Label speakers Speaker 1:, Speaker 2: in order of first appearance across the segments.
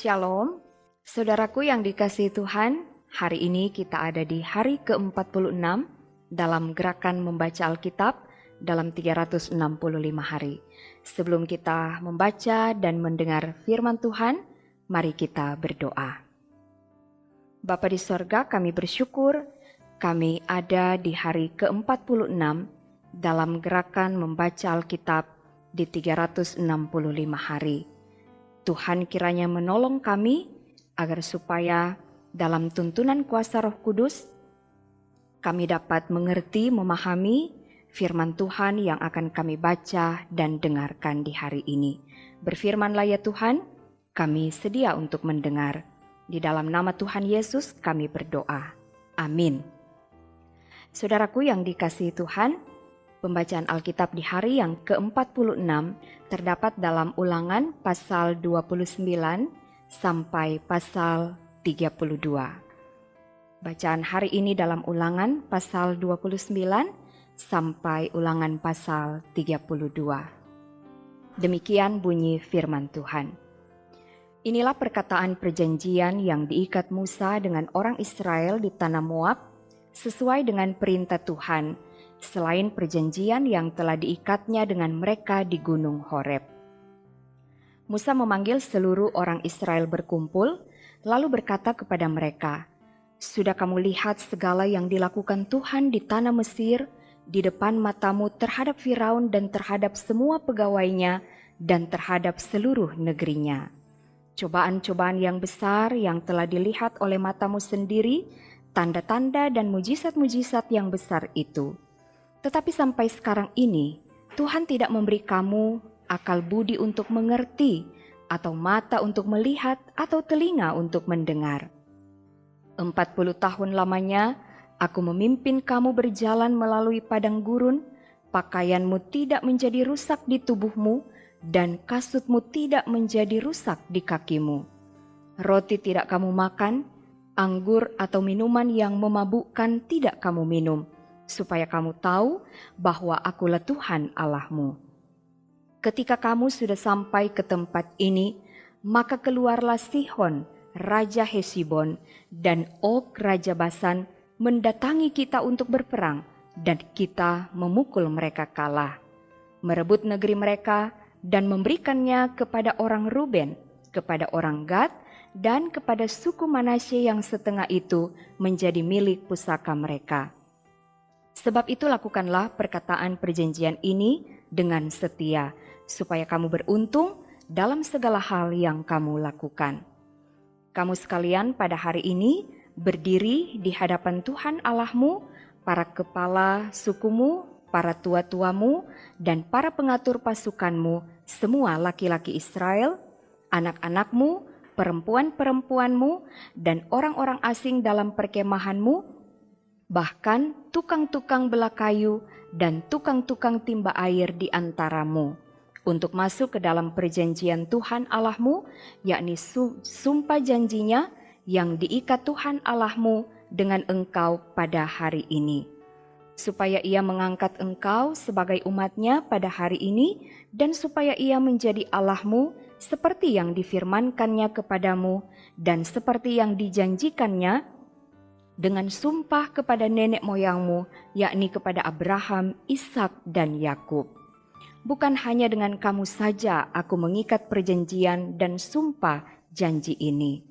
Speaker 1: Shalom, saudaraku yang dikasihi Tuhan, hari ini kita ada di hari ke-46 dalam gerakan membaca Alkitab dalam 365 hari. Sebelum kita membaca dan mendengar firman Tuhan, mari kita berdoa. Bapa di sorga, kami bersyukur kami ada di hari ke-46 dalam gerakan membaca Alkitab di 365 hari. Tuhan kiranya menolong kami agar supaya dalam tuntunan kuasa Roh Kudus kami dapat mengerti, memahami firman Tuhan yang akan kami baca dan dengarkan di hari ini. Berfirmanlah ya Tuhan, kami sedia untuk mendengar. Di dalam nama Tuhan Yesus kami berdoa. Amin. Saudaraku yang dikasihi Tuhan, pembacaan Alkitab di hari yang ke-46 terdapat dalam Ulangan pasal 29 sampai pasal 32. Bacaan hari ini dalam Ulangan pasal 29 sampai Ulangan pasal 32. Demikian bunyi firman Tuhan. Inilah perkataan perjanjian yang diikat Musa dengan orang Israel di tanah Moab sesuai dengan perintah Tuhan, selain perjanjian yang telah diikatnya dengan mereka di Gunung Horeb. Musa memanggil seluruh orang Israel berkumpul, lalu berkata kepada mereka, "Sudah kamu lihat segala yang dilakukan Tuhan di tanah Mesir, di depan matamu terhadap Firaun dan terhadap semua pegawainya dan terhadap seluruh negerinya. Cobaan-cobaan yang besar yang telah dilihat oleh matamu sendiri, tanda-tanda dan mujizat-mujizat yang besar itu. Tetapi sampai sekarang ini, Tuhan tidak memberi kamu akal budi untuk mengerti, atau mata untuk melihat, atau telinga untuk mendengar. 40 tahun lamanya, aku memimpin kamu berjalan melalui padang gurun, pakaianmu tidak menjadi rusak di tubuhmu, dan kasutmu tidak menjadi rusak di kakimu. Roti tidak kamu makan, anggur atau minuman yang memabukkan tidak kamu minum, supaya kamu tahu bahwa akulah Tuhan Allahmu. Ketika kamu sudah sampai ke tempat ini, maka keluarlah Sihon, Raja Hesibon, dan Og, Raja Basan, mendatangi kita untuk berperang, dan kita memukul mereka kalah, merebut negeri mereka, dan memberikannya kepada orang Ruben, kepada orang Gad, dan kepada suku Manasye yang setengah itu menjadi milik pusaka mereka. Sebab itu lakukanlah perkataan perjanjian ini dengan setia, supaya kamu beruntung dalam segala hal yang kamu lakukan. Kamu sekalian pada hari ini berdiri di hadapan Tuhan Allahmu, para kepala sukumu, para tua-tuamu, dan para pengatur pasukanmu, semua laki-laki Israel, anak-anakmu, perempuan-perempuanmu, dan orang-orang asing dalam perkemahanmu, bahkan tukang-tukang belah kayu dan tukang-tukang timba air di antaramu, untuk masuk ke dalam perjanjian Tuhan Allahmu, yakni sumpah janjinya yang diikat Tuhan Allahmu dengan engkau pada hari ini, supaya ia mengangkat engkau sebagai umatnya pada hari ini, dan supaya ia menjadi Allahmu seperti yang difirmankannya kepadamu, dan seperti yang dijanjikannya dengan sumpah kepada nenek moyangmu, yakni kepada Abraham, Ishak, dan Yakub. Bukan hanya dengan kamu saja aku mengikat perjanjian dan sumpah janji ini,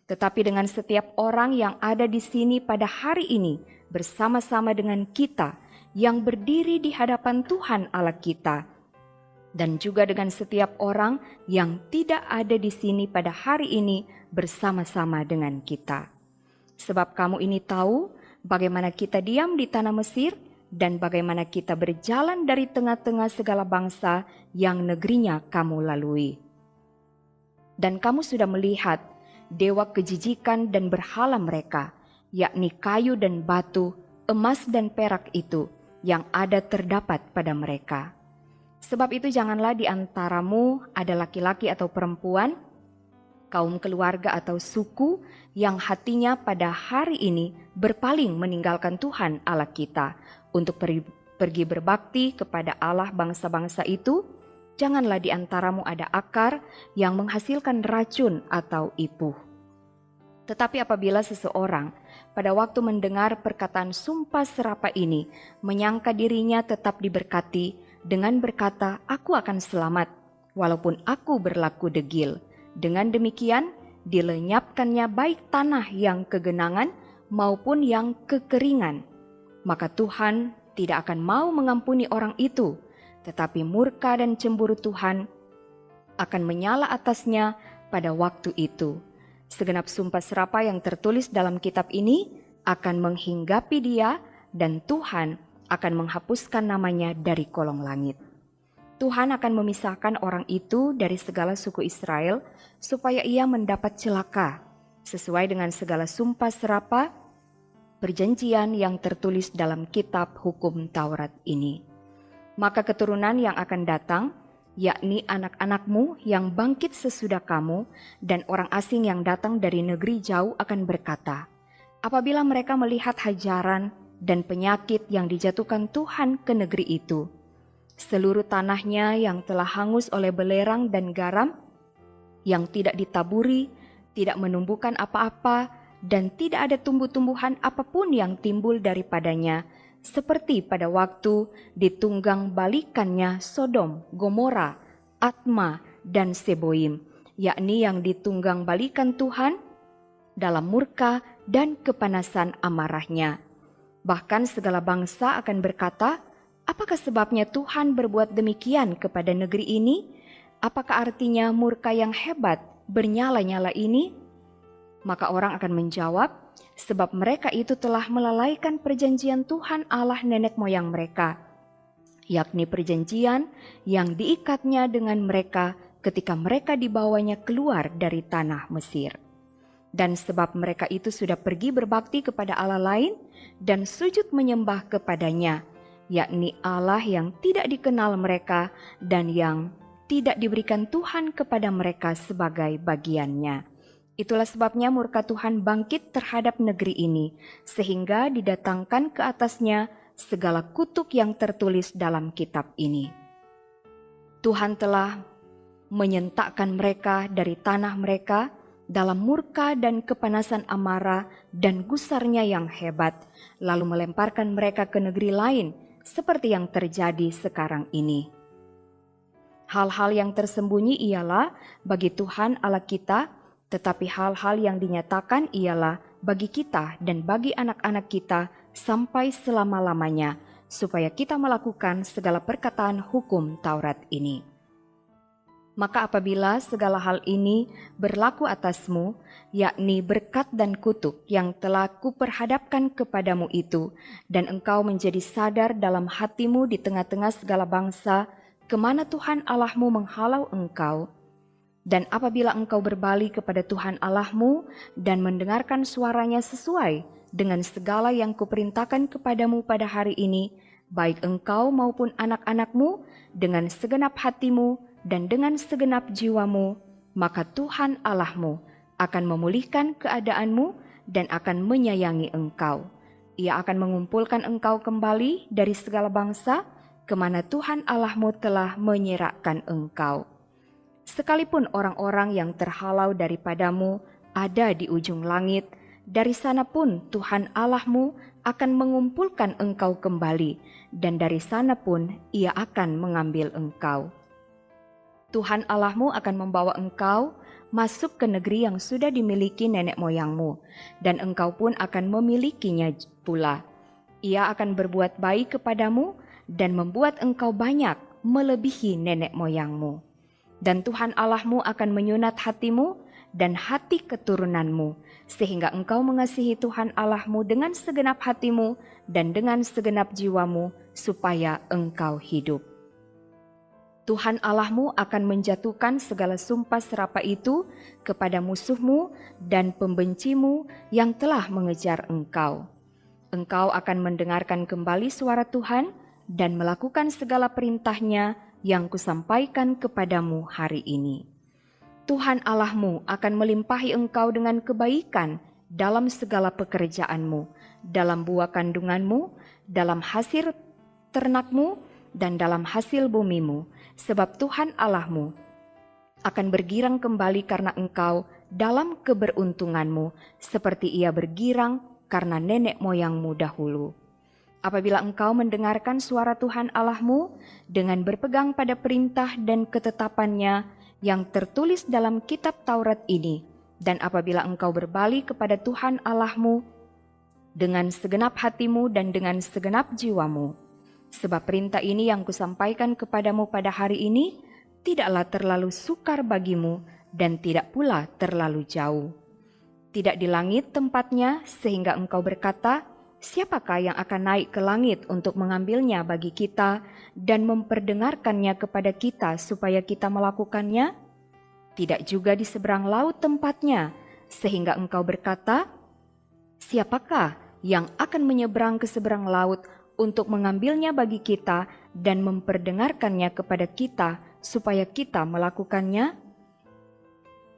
Speaker 1: tetapi dengan setiap orang yang ada di sini pada hari ini, bersama-sama dengan kita yang berdiri di hadapan Tuhan Allah kita, dan juga dengan setiap orang yang tidak ada di sini pada hari ini bersama-sama dengan kita. Sebab kamu ini tahu bagaimana kita diam di tanah Mesir, dan bagaimana kita berjalan dari tengah-tengah segala bangsa yang negerinya kamu lalui. Dan kamu sudah melihat dewa kejijikan dan berhala mereka, yakni kayu dan batu, emas dan perak itu yang ada terdapat pada mereka. Sebab itu janganlah di antaramu ada laki-laki atau perempuan, kaum keluarga atau suku yang hatinya pada hari ini berpaling meninggalkan Tuhan Allah kita untuk pergi berbakti kepada Allah bangsa-bangsa itu, janganlah di antaramu ada akar yang menghasilkan racun atau ipuh. Tetapi apabila seseorang pada waktu mendengar perkataan sumpah serapah ini menyangka dirinya tetap diberkati dengan berkata, "Aku akan selamat, walaupun aku berlaku degil." Dengan demikian, dilenyapkannya baik tanah yang kegenangan maupun yang kekeringan. Maka Tuhan tidak akan mau mengampuni orang itu, tetapi murka dan cemburu Tuhan akan menyala atasnya pada waktu itu. Segenap sumpah serapah yang tertulis dalam kitab ini akan menghinggapi dia, dan Tuhan akan menghapuskan namanya dari kolong langit. Tuhan akan memisahkan orang itu dari segala suku Israel supaya ia mendapat celaka sesuai dengan segala sumpah serapah perjanjian yang tertulis dalam kitab hukum Taurat ini. Maka keturunan yang akan datang, yakni anak-anakmu yang bangkit sesudah kamu dan orang asing yang datang dari negeri jauh akan berkata, apabila mereka melihat hajaran dan penyakit yang dijatuhkan Tuhan ke negeri itu, seluruh tanahnya yang telah hangus oleh belerang dan garam, yang tidak ditaburi, tidak menumbuhkan apa-apa, dan tidak ada tumbuh-tumbuhan apapun yang timbul daripadanya, seperti pada waktu ditunggang balikannya Sodom, Gomora, Atma, dan Seboim, yakni yang ditunggang balikan Tuhan dalam murka dan kepanasan amarahnya. Bahkan segala bangsa akan berkata, apakah sebabnya Tuhan berbuat demikian kepada negeri ini? Apakah artinya murka yang hebat bernyala-nyala ini? Maka orang akan menjawab, sebab mereka itu telah melalaikan perjanjian Tuhan Allah nenek moyang mereka, yakni perjanjian yang diikatnya dengan mereka ketika mereka dibawanya keluar dari tanah Mesir. Dan sebab mereka itu sudah pergi berbakti kepada Allah lain dan sujud menyembah kepadanya, yakni Allah yang tidak dikenal mereka dan yang tidak diberikan Tuhan kepada mereka sebagai bagiannya. Itulah sebabnya murka Tuhan bangkit terhadap negeri ini, sehingga didatangkan ke atasnya segala kutuk yang tertulis dalam kitab ini. Tuhan telah menyentakkan mereka dari tanah mereka dalam murka dan kepanasan amarah dan gusarnya yang hebat, lalu melemparkan mereka ke negeri lain, seperti yang terjadi sekarang ini. Hal-hal yang tersembunyi ialah bagi Tuhan Allah kita, tetapi hal-hal yang dinyatakan ialah bagi kita dan bagi anak-anak kita sampai selama-lamanya, supaya kita melakukan segala perkataan hukum Taurat ini. Maka apabila segala hal ini berlaku atasmu, yakni berkat dan kutuk yang telah kuperhadapkan kepadamu itu, dan engkau menjadi sadar dalam hatimu di tengah-tengah segala bangsa, kemana Tuhan Allahmu menghalau engkau, dan apabila engkau berbalik kepada Tuhan Allahmu dan mendengarkan suaranya sesuai dengan segala yang kuperintahkan kepadamu pada hari ini, baik engkau maupun anak-anakmu dengan segenap hatimu dan dengan segenap jiwamu, maka Tuhan Allahmu akan memulihkan keadaanmu dan akan menyayangi engkau. Ia akan mengumpulkan engkau kembali dari segala bangsa kemana Tuhan Allahmu telah menyerahkan engkau. Sekalipun orang-orang yang terhalau daripadamu ada di ujung langit, dari sana pun Tuhan Allahmu akan mengumpulkan engkau kembali, dan dari sana pun Ia akan mengambil engkau. Tuhan Allahmu akan membawa engkau masuk ke negeri yang sudah dimiliki nenek moyangmu, dan engkau pun akan memilikinya pula. Ia akan berbuat baik kepadamu dan membuat engkau banyak melebihi nenek moyangmu. Dan Tuhan Allahmu akan menyunat hatimu dan hati keturunanmu, sehingga engkau mengasihi Tuhan Allahmu dengan segenap hatimu dan dengan segenap jiwamu, supaya engkau hidup. Tuhan Allahmu akan menjatuhkan segala sumpah serapah itu kepada musuhmu dan pembencimu yang telah mengejar engkau. Engkau akan mendengarkan kembali suara Tuhan dan melakukan segala perintahnya yang kusampaikan kepadamu hari ini. Tuhan Allahmu akan melimpahi engkau dengan kebaikan dalam segala pekerjaanmu, dalam buah kandunganmu, dalam hasil ternakmu, dan dalam hasil bumimu, sebab Tuhan Allahmu akan bergirang kembali karena engkau dalam keberuntunganmu, seperti ia bergirang karena nenek moyangmu dahulu. Apabila engkau mendengarkan suara Tuhan Allahmu dengan berpegang pada perintah dan ketetapannya yang tertulis dalam kitab Taurat ini, dan apabila engkau berbalik kepada Tuhan Allahmu dengan segenap hatimu dan dengan segenap jiwamu, sebab perintah ini yang kusampaikan kepadamu pada hari ini tidaklah terlalu sukar bagimu dan tidak pula terlalu jauh. Tidak di langit tempatnya sehingga engkau berkata, siapakah yang akan naik ke langit untuk mengambilnya bagi kita dan memperdengarkannya kepada kita supaya kita melakukannya? Tidak juga di seberang laut tempatnya, sehingga engkau berkata, siapakah yang akan menyeberang ke seberang laut untuk mengambilnya bagi kita dan memperdengarkannya kepada kita supaya kita melakukannya?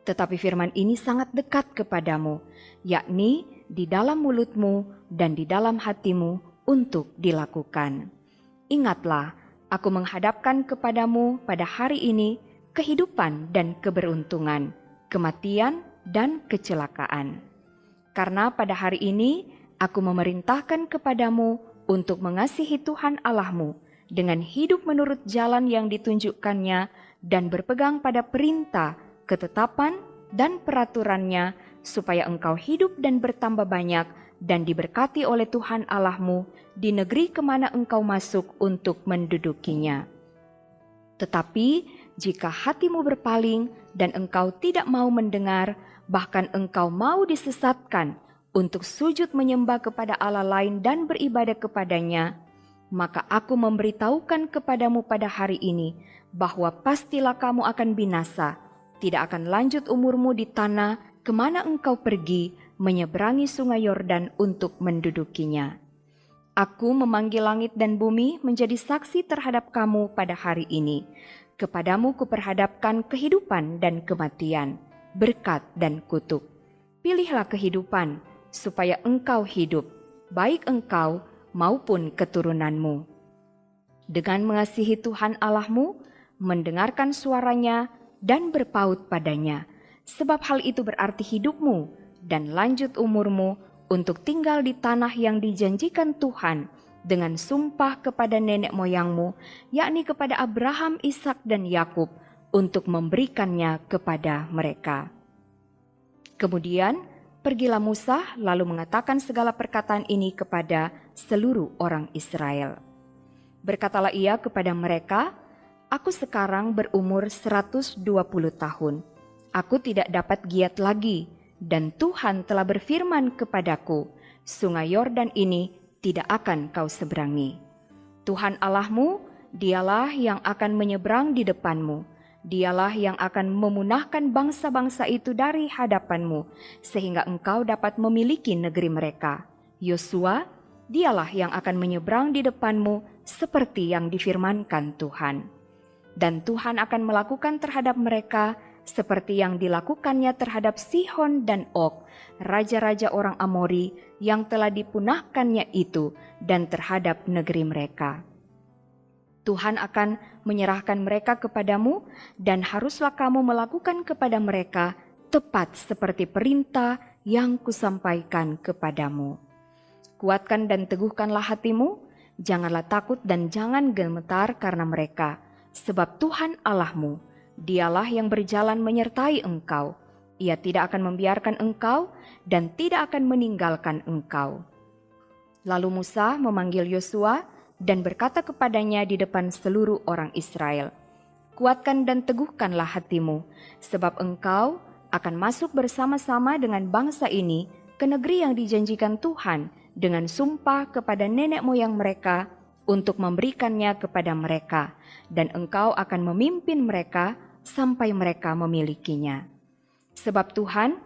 Speaker 1: Tetapi firman ini sangat dekat kepadamu, yakni di dalam mulutmu dan di dalam hatimu untuk dilakukan. Ingatlah, aku menghadapkan kepadamu pada hari ini kehidupan dan keberuntungan, kematian dan kecelakaan. Karena pada hari ini aku memerintahkan kepadamu untuk mengasihi Tuhan Allahmu dengan hidup menurut jalan yang ditunjukkannya dan berpegang pada perintah, ketetapan, dan peraturannya, supaya engkau hidup dan bertambah banyak dan diberkati oleh Tuhan Allahmu di negeri kemana engkau masuk untuk mendudukinya. Tetapi jika hatimu berpaling dan engkau tidak mau mendengar, bahkan engkau mau disesatkan untuk sujud menyembah kepada Allah lain dan beribadah kepadanya, maka aku memberitahukan kepadamu pada hari ini bahwa pastilah kamu akan binasa, tidak akan lanjut umurmu di tanah kemana engkau pergi menyeberangi sungai Yordan untuk mendudukinya. Aku memanggil langit dan bumi menjadi saksi terhadap kamu pada hari ini. Kepadamu kuperhadapkan kehidupan dan kematian, berkat dan kutuk. Pilihlah kehidupan, supaya engkau hidup, baik engkau maupun keturunanmu. Dengan mengasihi Tuhan Allahmu, mendengarkan suaranya, dan berpaut padanya, sebab hal itu berarti hidupmu dan lanjut umurmu untuk tinggal di tanah yang dijanjikan Tuhan dengan sumpah kepada nenek moyangmu, yakni kepada Abraham, Ishak, dan Yakub, untuk memberikannya kepada mereka. Kemudian pergilah Musa lalu mengatakan segala perkataan ini kepada seluruh orang Israel. Berkatalah ia kepada mereka, aku sekarang berumur 120 tahun. Aku tidak dapat giat lagi, dan Tuhan telah berfirman kepadaku, sungai Yordan ini tidak akan kau seberangi. Tuhan Allahmu, dialah yang akan menyeberang di depanmu. Dialah yang akan memunahkan bangsa-bangsa itu dari hadapanmu, sehingga engkau dapat memiliki negeri mereka. Yosua, dialah yang akan menyeberang di depanmu seperti yang difirmankan Tuhan. Dan Tuhan akan melakukan terhadap mereka seperti yang dilakukannya terhadap Sihon dan Og, raja-raja orang Amori yang telah dipunahkannya itu, dan terhadap negeri mereka. Tuhan akan menyerahkan mereka kepadamu, dan haruslah kamu melakukan kepada mereka tepat seperti perintah yang kusampaikan kepadamu. Kuatkan dan teguhkanlah hatimu, janganlah takut dan jangan gemetar karena mereka, sebab Tuhan Allahmu, dialah yang berjalan menyertai engkau. Ia tidak akan membiarkan engkau dan tidak akan meninggalkan engkau. Lalu Musa memanggil Yosua dan berkata kepadanya di depan seluruh orang Israel, kuatkan dan teguhkanlah hatimu, sebab engkau akan masuk bersama-sama dengan bangsa ini ke negeri yang dijanjikan Tuhan dengan sumpah kepada nenek moyang mereka untuk memberikannya kepada mereka, dan engkau akan memimpin mereka sampai mereka memilikinya. Sebab Tuhan,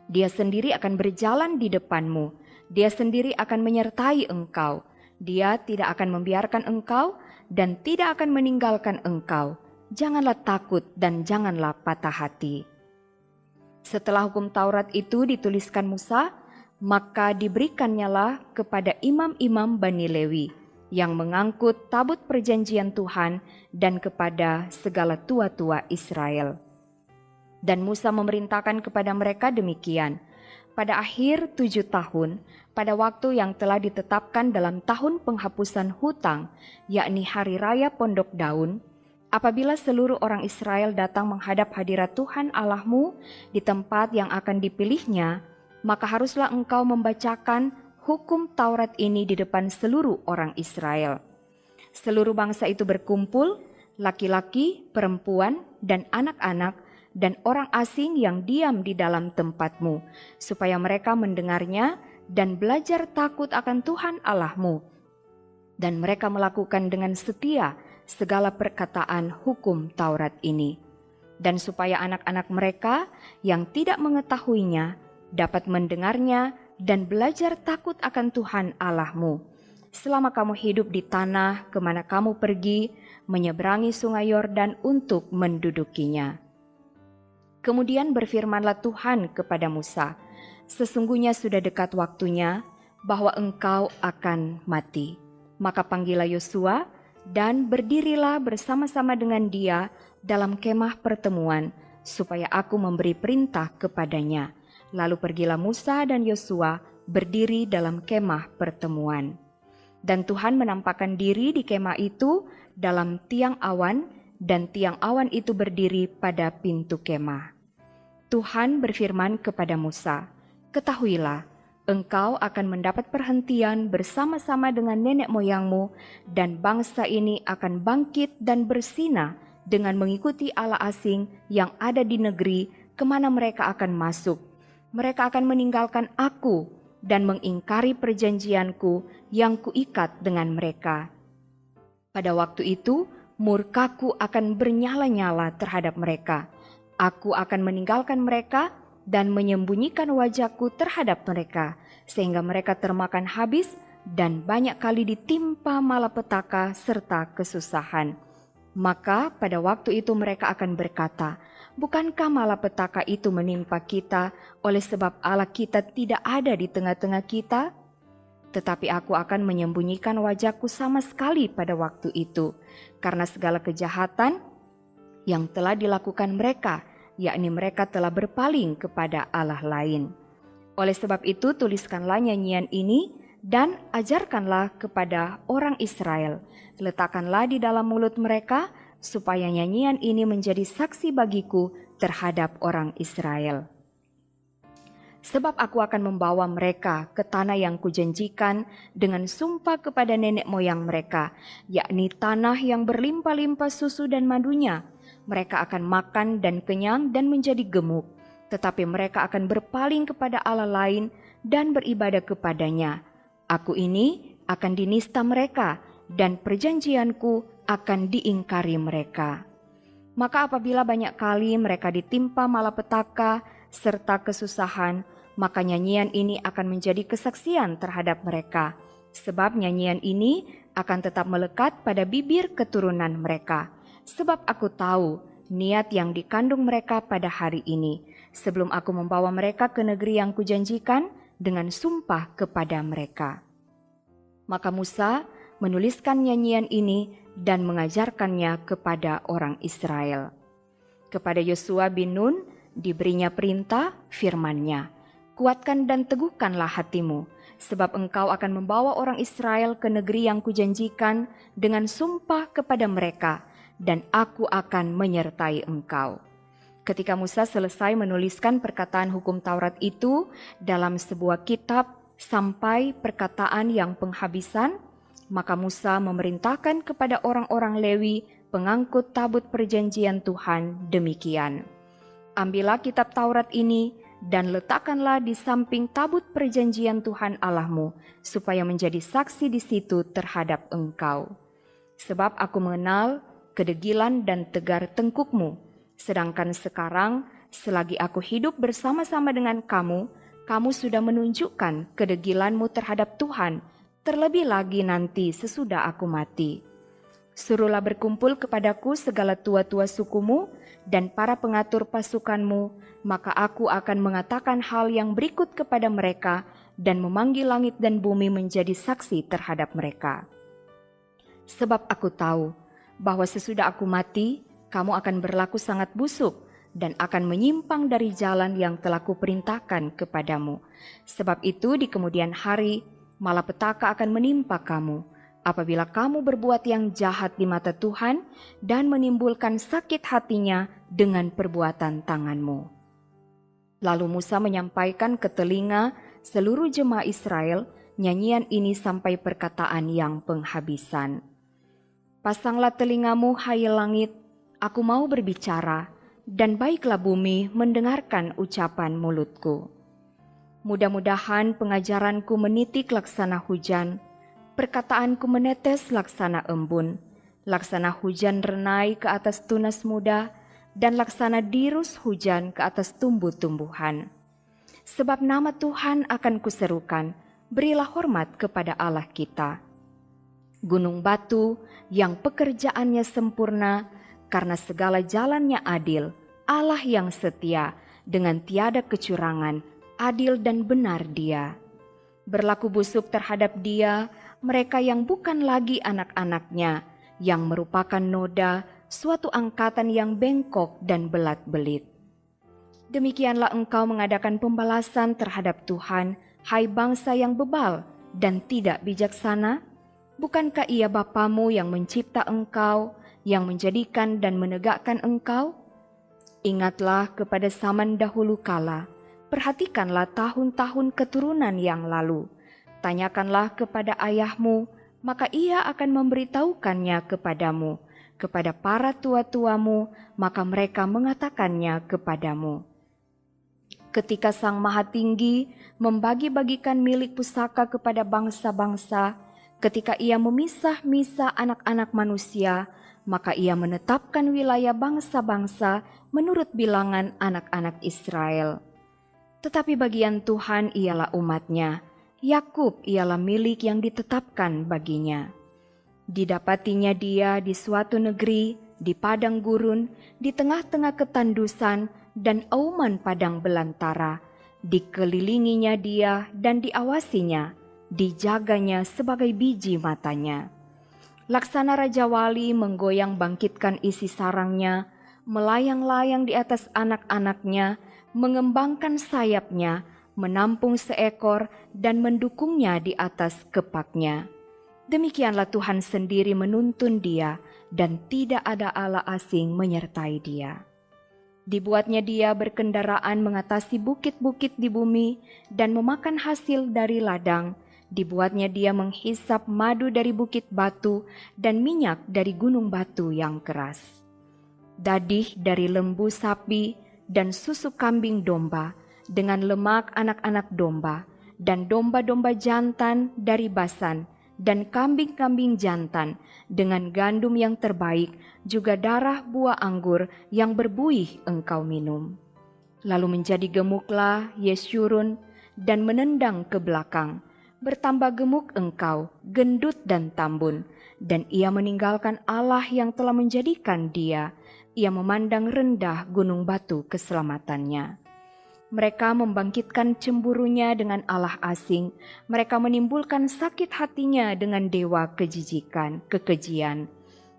Speaker 1: Dia sendiri akan berjalan di depanmu, Dia sendiri akan menyertai engkau, Dia tidak akan membiarkan engkau dan tidak akan meninggalkan engkau janganlah takut dan janganlah patah hati." Setelah hukum Taurat itu dituliskan Musa, maka diberikannya kepada imam-imam Bani Lewi yang mengangkut tabut perjanjian Tuhan dan kepada segala tua-tua Israel. Dan Musa memerintahkan kepada mereka demikian: pada akhir 7 tahun, pada waktu yang telah ditetapkan dalam tahun penghapusan hutang, yakni hari raya Pondok Daun, apabila seluruh orang Israel datang menghadap hadirat Tuhan Allahmu di tempat yang akan dipilihnya, maka haruslah engkau membacakan hukum Taurat ini di depan seluruh orang Israel. Seluruh bangsa itu berkumpul, laki-laki, perempuan, dan anak-anak, dan orang asing yang diam di dalam tempatmu, supaya mereka mendengarnya dan belajar takut akan Tuhan Allahmu. Dan mereka melakukan dengan setia segala perkataan hukum Taurat ini. Dan supaya anak-anak mereka yang tidak mengetahuinya dapat mendengarnya dan belajar takut akan Tuhan Allahmu, selama kamu hidup di tanah kemana kamu pergi menyeberangi sungai Yordan untuk mendudukinya. Kemudian berfirmanlah Tuhan kepada Musa, "Sesungguhnya sudah dekat waktunya bahwa engkau akan mati. Maka panggillah Yosua dan berdirilah bersama-sama dengan dia dalam kemah pertemuan, supaya aku memberi perintah kepadanya." Lalu pergilah Musa dan Yosua berdiri dalam kemah pertemuan. Dan Tuhan menampakkan diri di kemah itu dalam tiang awan, dan tiang awan itu berdiri pada pintu kemah. Tuhan berfirman kepada Musa, "Ketahuilah, engkau akan mendapat perhentian bersama-sama dengan nenek moyangmu, dan bangsa ini akan bangkit dan bersinah dengan mengikuti allah asing yang ada di negeri kemana mereka akan masuk. Mereka akan meninggalkan aku dan mengingkari perjanjianku yang kuikat dengan mereka. Pada waktu itu, murkaku akan bernyala-nyala terhadap mereka. Aku akan meninggalkan mereka dan menyembunyikan wajahku terhadap mereka, sehingga mereka termakan habis dan banyak kali ditimpa malapetaka serta kesusahan. Maka pada waktu itu mereka akan berkata, 'Bukankah malapetaka itu menimpa kita oleh sebab Allah kita tidak ada di tengah-tengah kita?' Tetapi aku akan menyembunyikan wajahku sama sekali pada waktu itu, karena segala kejahatan yang telah dilakukan mereka, yakni mereka telah berpaling kepada Allah lain. Oleh sebab itu tuliskanlah nyanyian ini dan ajarkanlah kepada orang Israel. Letakkanlah di dalam mulut mereka, supaya nyanyian ini menjadi saksi bagiku terhadap orang Israel. Sebab aku akan membawa mereka ke tanah yang kujanjikan dengan sumpah kepada nenek moyang mereka, yakni tanah yang berlimpah-limpah susu dan madunya. Mereka akan makan dan kenyang dan menjadi gemuk, tetapi mereka akan berpaling kepada Allah lain dan beribadah kepadanya. Aku ini akan dinista mereka, dan perjanjianku akan diingkari mereka. Maka apabila banyak kali mereka ditimpa malapetaka serta kesusahan, maka nyanyian ini akan menjadi kesaksian terhadap mereka, sebab nyanyian ini akan tetap melekat pada bibir keturunan mereka. Sebab aku tahu niat yang dikandung mereka pada hari ini, sebelum aku membawa mereka ke negeri yang kujanjikan dengan sumpah kepada mereka." Maka Musa menuliskan nyanyian ini dan mengajarkannya kepada orang Israel. Kepada Yosua bin Nun diberinya perintah firman-Nya, "Kuatkan dan teguhkanlah hatimu, sebab engkau akan membawa orang Israel ke negeri yang kujanjikan dengan sumpah kepada mereka, dan aku akan menyertai engkau." Ketika Musa selesai menuliskan perkataan hukum Taurat itu dalam sebuah kitab sampai perkataan yang penghabisan, maka Musa memerintahkan kepada orang-orang Lewi pengangkut tabut perjanjian Tuhan demikian, "Ambillah kitab Taurat ini dan letakkanlah di samping tabut perjanjian Tuhan Allahmu, supaya menjadi saksi di situ terhadap engkau. Sebab aku mengenal kedegilan dan tegar tengkukmu, sedangkan sekarang selagi aku hidup bersama-sama dengan kamu, kamu sudah menunjukkan kedegilanmu terhadap Tuhan, terlebih lagi nanti sesudah aku mati. Suruhlah berkumpul kepadaku segala tua-tua sukumu dan para pengatur pasukanmu, maka aku akan mengatakan hal yang berikut kepada mereka dan memanggil langit dan bumi menjadi saksi terhadap mereka. Sebab aku tahu bahwa sesudah aku mati, kamu akan berlaku sangat busuk dan akan menyimpang dari jalan yang telah kuperintahkan kepadamu. Sebab itu di kemudian hari, malapetaka akan menimpa kamu, apabila kamu berbuat yang jahat di mata Tuhan dan menimbulkan sakit hatinya dengan perbuatan tanganmu. Lalu Musa menyampaikan ke telinga seluruh jemaah Israel nyanyian ini sampai perkataan yang penghabisan. Pasanglah telingamu, hai langit, aku mau berbicara, dan baiklah bumi mendengarkan ucapan mulutku. Mudah-mudahan pengajaranku menitik laksana hujan, perkataanku menetes laksana embun, laksana hujan renai ke atas tunas muda, dan laksana dirus hujan ke atas tumbuh-tumbuhan. Sebab nama Tuhan akan kuserukan, berilah hormat kepada Allah kita. Gunung batu yang pekerjaannya sempurna, karena segala jalannya adil, Allah yang setia, dengan tiada kecurangan, adil dan benar Dia. Berlaku busuk terhadap Dia mereka yang bukan lagi anak-anaknya, yang merupakan noda, suatu angkatan yang bengkok dan belat-belit. Demikianlah engkau mengadakan pembalasan terhadap Tuhan, hai bangsa yang bebal dan tidak bijaksana. Bukankah Ia Bapamu yang mencipta engkau, yang menjadikan dan menegakkan engkau? Ingatlah kepada zaman dahulu kala, perhatikanlah tahun-tahun keturunan yang lalu. Tanyakanlah kepada ayahmu, maka ia akan memberitahukannya kepadamu. Kepada para tua-tuamu, maka mereka mengatakannya kepadamu. Ketika Sang Maha Tinggi membagi-bagikan milik pusaka kepada bangsa-bangsa, ketika Ia memisah-misah anak-anak manusia, maka Ia menetapkan wilayah bangsa-bangsa menurut bilangan anak-anak Israel. Tetapi bagian Tuhan ialah umat-Nya, Yakub ialah milik yang ditetapkan baginya. Didapatinya dia di suatu negeri, di padang gurun, di tengah-tengah ketandusan dan auman padang belantara. Dikelilinginya dia dan diawasinya, dijaganya sebagai biji matanya. Laksana Raja Wali menggoyang bangkitkan isi sarangnya, melayang-layang di atas anak-anaknya, mengembangkan sayapnya, menampung seekor dan mendukungnya di atas kepaknya. Demikianlah Tuhan sendiri menuntun dia, dan tidak ada Allah asing menyertai dia. Dibuatnya dia berkendaraan mengatasi bukit-bukit di bumi dan memakan hasil dari ladang. Dibuatnya dia menghisap madu dari bukit batu dan minyak dari gunung batu yang keras. Dadih dari lembu sapi dan susu kambing domba, dengan lemak anak-anak domba, dan domba-domba jantan dari Basan, dan kambing-kambing jantan, dengan gandum yang terbaik, juga darah buah anggur yang berbuih engkau minum. Lalu menjadi gemuklah Yeshurun dan menendang ke belakang. Bertambah gemuk engkau, gendut dan tambun, dan ia meninggalkan Allah yang telah menjadikan dia. Ia memandang rendah gunung batu keselamatannya. Mereka membangkitkan cemburunya dengan Allah asing. Mereka menimbulkan sakit hatinya dengan dewa kejijikan, kekejian.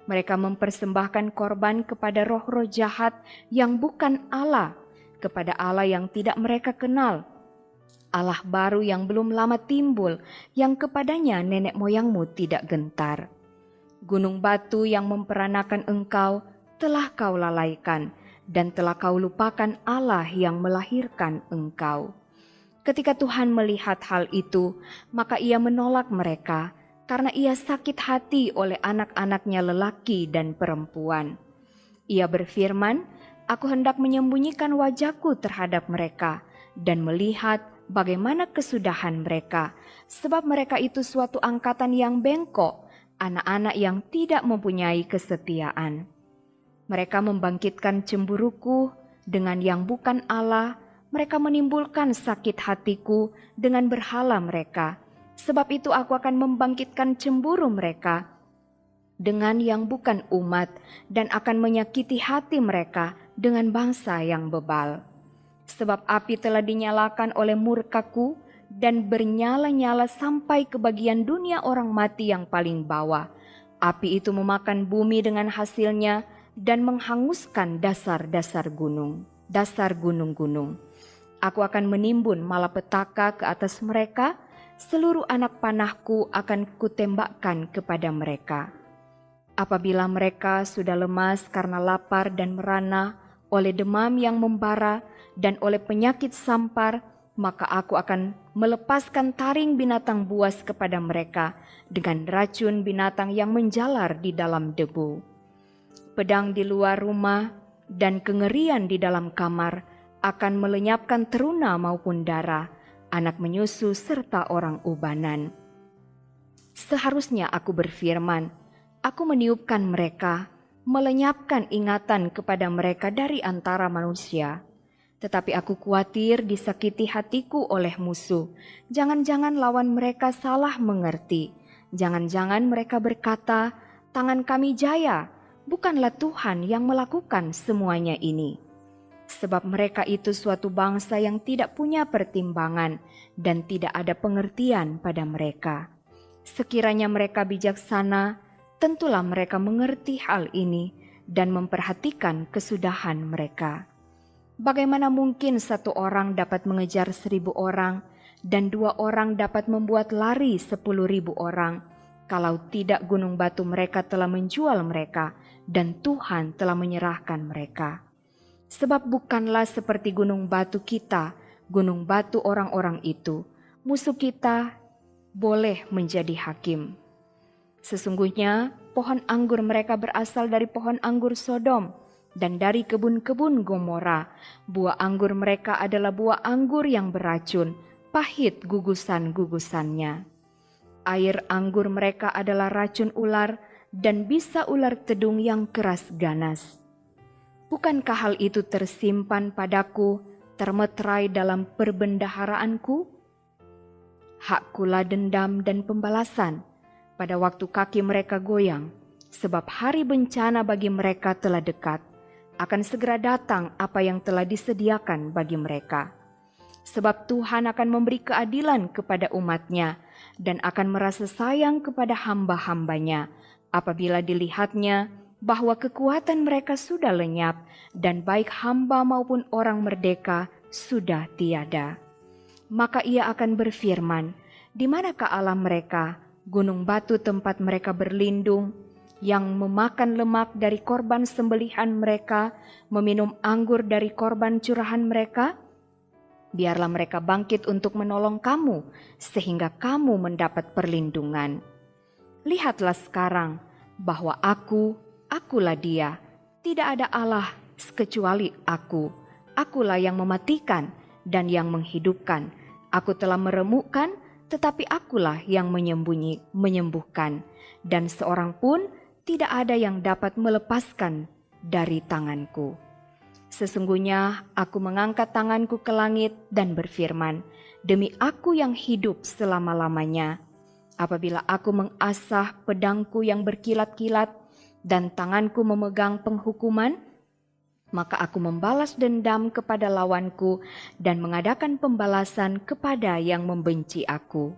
Speaker 1: Mereka mempersembahkan korban kepada roh-roh jahat yang bukan Allah, kepada Allah yang tidak mereka kenal. Allah baru yang belum lama timbul, yang kepadanya nenek moyangmu tidak gentar. Gunung batu yang memperanakan engkau telah kau lalaikan, dan telah kau lupakan Allah yang melahirkan engkau. Ketika Tuhan melihat hal itu, maka Ia menolak mereka, karena Ia sakit hati oleh anak-anaknya lelaki dan perempuan. Ia berfirman, aku hendak menyembunyikan wajahku terhadap mereka, dan melihat bagaimana kesudahan mereka, sebab mereka itu suatu angkatan yang bengkok, anak-anak yang tidak mempunyai kesetiaan. Mereka membangkitkan cemburuku dengan yang bukan Allah, mereka menimbulkan sakit hatiku dengan berhala mereka. Sebab itu aku akan membangkitkan cemburu mereka dengan yang bukan umat dan akan menyakiti hati mereka dengan bangsa yang bebal. Sebab api telah dinyalakan oleh murkaku dan bernyala-nyala sampai ke bagian dunia orang mati yang paling bawah. Api itu memakan bumi dengan hasilnya dan menghanguskan dasar-dasar gunung, dasar gunung-gunung. Aku akan menimbun malapetaka ke atas mereka, seluruh anak panahku akan kutembakkan kepada mereka. Apabila mereka sudah lemas karena lapar dan merana, oleh demam yang membara dan oleh penyakit sampar, maka aku akan melepaskan taring binatang buas kepada mereka dengan racun binatang yang menjalar di dalam debu. Pedang di luar rumah dan kengerian di dalam kamar akan melenyapkan teruna maupun darah, anak menyusu serta orang ubanan. Seharusnya aku berfirman, aku meniupkan mereka, melenyapkan ingatan kepada mereka dari antara manusia. Tetapi aku khawatir disakiti hatiku oleh musuh. Jangan-jangan lawan mereka salah mengerti. Jangan-jangan mereka berkata, tangan kami jaya, bukanlah Tuhan yang melakukan semuanya ini. Sebab mereka itu suatu bangsa yang tidak punya pertimbangan dan tidak ada pengertian pada mereka. Sekiranya mereka bijaksana, tentulah mereka mengerti hal ini dan memperhatikan kesudahan mereka. Bagaimana mungkin satu orang dapat mengejar 1.000 orang dan 2 orang dapat membuat lari 10.000 orang, kalau tidak gunung batu mereka telah menjual mereka dan Tuhan telah menyerahkan mereka. Sebab bukanlah seperti gunung batu kita, gunung batu orang-orang itu, musuh kita boleh menjadi hakim. Sesungguhnya pohon anggur mereka berasal dari pohon anggur Sodom dan dari kebun-kebun Gomora. Buah anggur mereka adalah buah anggur yang beracun, pahit gugusan-gugusannya. Air anggur mereka adalah racun ular dan bisa ular tedung yang keras ganas. Bukankah hal itu tersimpan padaku, termeterai dalam perbendaharaanku? Hakkulah dendam dan pembalasan pada waktu kaki mereka goyang, sebab hari bencana bagi mereka telah dekat. Akan segera datang apa yang telah disediakan bagi mereka. Sebab Tuhan akan memberi keadilan kepada umatnya dan akan merasa sayang kepada hamba-hambanya apabila dilihatnya bahwa kekuatan mereka sudah lenyap dan baik hamba maupun orang merdeka sudah tiada. Maka ia akan berfirman, di manakah Allah mereka, gunung batu tempat mereka berlindung, yang memakan lemak dari korban sembelihan mereka, meminum anggur dari korban curahan mereka? Biarlah mereka bangkit untuk menolong kamu, sehingga kamu mendapat perlindungan. Lihatlah sekarang bahwa akulah Dia, tidak ada Allah kecuali aku. Akulah yang mematikan dan yang menghidupkan. Aku telah meremukkan, tetapi akulah yang menyembuhkan. Dan seorang pun tidak ada yang dapat melepaskan dari tanganku. Sesungguhnya aku mengangkat tanganku ke langit dan berfirman, demi aku yang hidup selama-lamanya, apabila aku mengasah pedangku yang berkilat-kilat dan tanganku memegang penghukuman, maka aku membalas dendam kepada lawanku dan mengadakan pembalasan kepada yang membenci aku.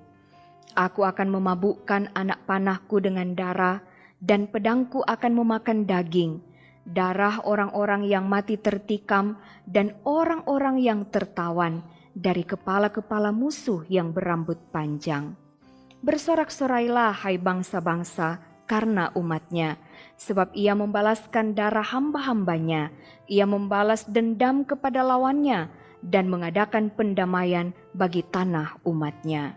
Speaker 1: Aku akan memabukkan anak panahku dengan darah, dan pedangku akan memakan daging, darah orang-orang yang mati tertikam dan orang-orang yang tertawan dari kepala-kepala musuh yang berambut panjang. Bersorak-sorailah hai bangsa-bangsa karena umatnya, sebab ia membalaskan darah hamba-hambanya, ia membalas dendam kepada lawannya dan mengadakan pendamaian bagi tanah umatnya.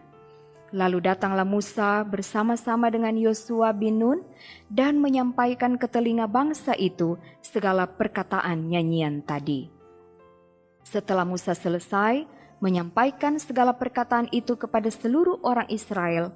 Speaker 1: Lalu datanglah Musa bersama-sama dengan Yosua bin Nun dan menyampaikan ke telinga bangsa itu segala perkataan nyanyian tadi. Setelah Musa selesai menyampaikan segala perkataan itu kepada seluruh orang Israel,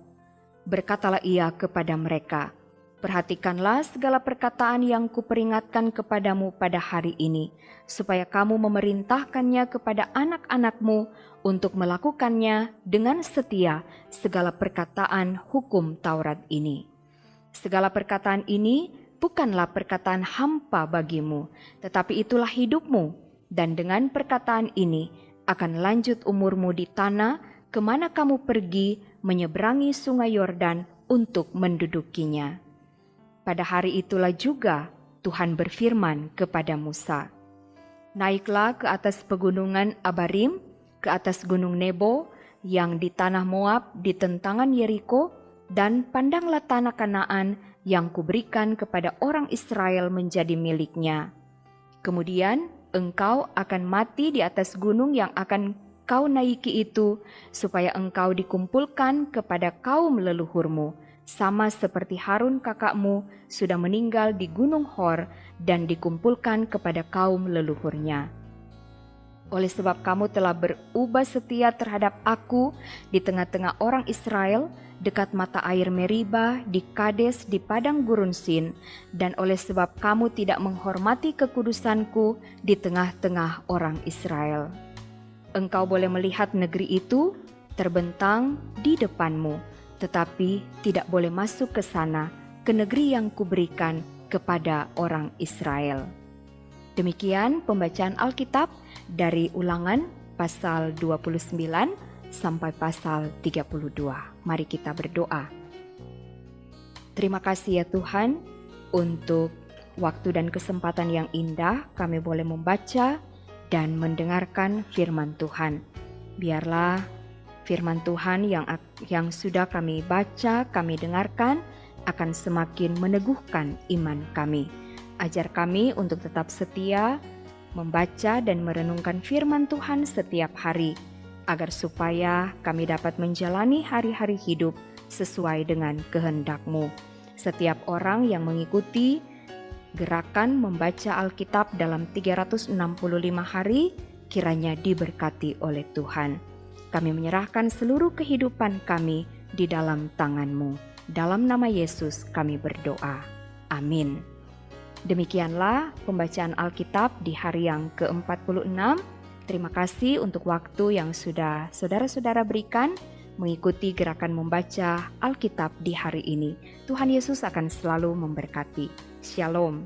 Speaker 1: berkatalah ia kepada mereka, perhatikanlah segala perkataan yang kuperingatkan kepadamu pada hari ini, supaya kamu memerintahkannya kepada anak-anakmu untuk melakukannya dengan setia segala perkataan hukum Taurat ini. Segala perkataan ini bukanlah perkataan hampa bagimu, tetapi itulah hidupmu, dan dengan perkataan ini akan lanjut umurmu di tanah kemana kamu pergi menyeberangi sungai Yordan untuk mendudukinya. Pada hari itulah juga Tuhan berfirman kepada Musa, naiklah ke atas pegunungan Abarim, ke atas gunung Nebo yang di tanah Moab di tentangan Yeriko, dan pandanglah tanah Kanaan yang kuberikan kepada orang Israel menjadi miliknya. Kemudian engkau akan mati di atas gunung yang akan kau naiki itu, supaya engkau dikumpulkan kepada kaum leluhurmu, sama seperti Harun kakakmu sudah meninggal di gunung Hor dan dikumpulkan kepada kaum leluhurnya. Oleh sebab kamu telah berubah setia terhadap aku di tengah-tengah orang Israel, dekat mata air Meriba, di Kades, di padang gurun Sin, dan oleh sebab kamu tidak menghormati kekudusanku di tengah-tengah orang Israel. Engkau boleh melihat negeri itu terbentang di depanmu, tetapi tidak boleh masuk ke sana, ke negeri yang kuberikan kepada orang Israel. Demikian pembacaan Alkitab dari Ulangan pasal 29 sampai pasal 32. Mari kita berdoa. Terima kasih ya Tuhan untuk waktu dan kesempatan yang indah kami boleh membaca dan mendengarkan firman Tuhan. Biarlah firman Tuhan yang sudah kami baca, kami dengarkan akan semakin meneguhkan iman kami. Ajar kami untuk tetap setia membaca dan merenungkan firman Tuhan setiap hari, agar supaya kami dapat menjalani hari-hari hidup sesuai dengan kehendak-Mu. Setiap orang yang mengikuti gerakan membaca Alkitab dalam 365 hari, kiranya diberkati oleh Tuhan. Kami menyerahkan seluruh kehidupan kami di dalam tangan-Mu. Dalam nama Yesus kami berdoa. Amin. Demikianlah pembacaan Alkitab di hari yang ke-46. Terima kasih untuk waktu yang sudah saudara-saudara berikan mengikuti gerakan membaca Alkitab di hari ini. Tuhan Yesus akan selalu memberkati. Shalom.